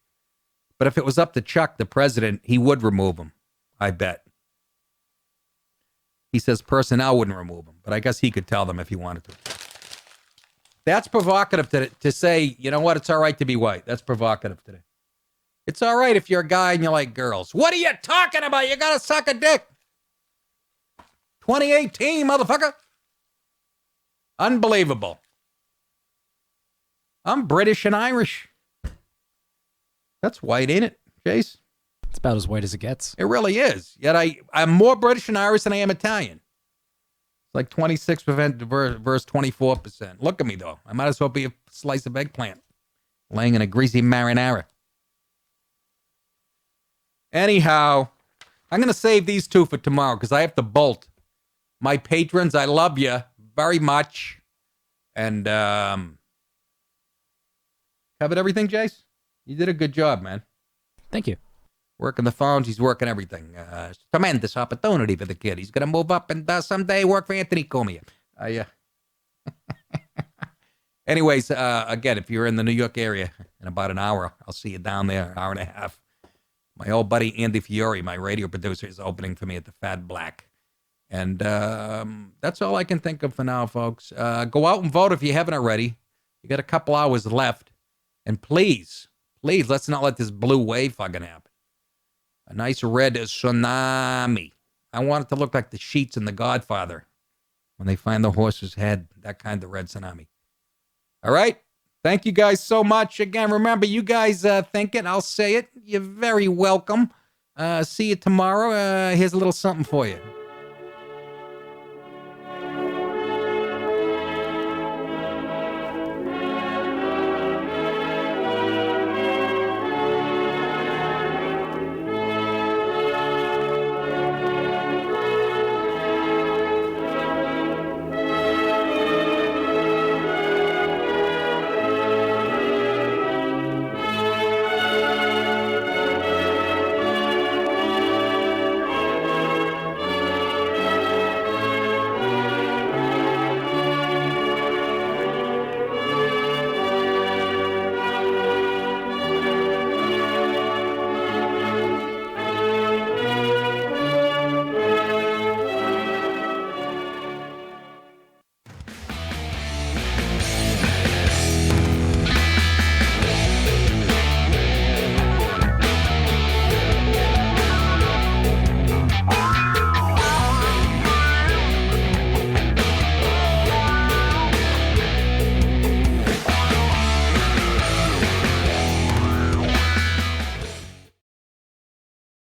But if it was up to Chuck, the president, he would remove them, I bet. He says personnel wouldn't remove them, but I guess he could tell them if he wanted to. That's provocative to say, you know what, it's all right to be white. That's provocative today. It's all right if you're a guy and you like girls. What are you talking about? You gotta suck a dick. 2018, motherfucker. Unbelievable. I'm British and Irish. That's white, ain't it, Chase? It's about as white as it gets. It really is. Yet I'm more British and Irish than I am Italian. It's like 26% versus 24%. Look at me, though. I might as well be a slice of eggplant. laying in a greasy marinara. Anyhow, I'm going to save these two for tomorrow because I have to bolt. My patrons, I love you very much. And covered everything, Jace? You did a good job, man. Thank you. Working the phones, he's working everything. Tremendous opportunity for the kid. He's going to move up and someday work for Anthony Comia. Anyways, again, if you're in the New York area in about an hour, I'll see you down there, hour and a half. My old buddy Andy Fiore, my radio producer, is opening for me at the Fat Black. And that's all I can think of for now, folks. Go out and vote if you haven't already. You got a couple hours left. And please, let's not let this blue wave fucking happen. A nice red tsunami. I want it to look like the sheets in The Godfather when they find the horse's head. That kind of red tsunami. All right? Thank you guys so much. Again, remember, you guys think it, I'll say it. You're very welcome. See you tomorrow. Here's a little something for you.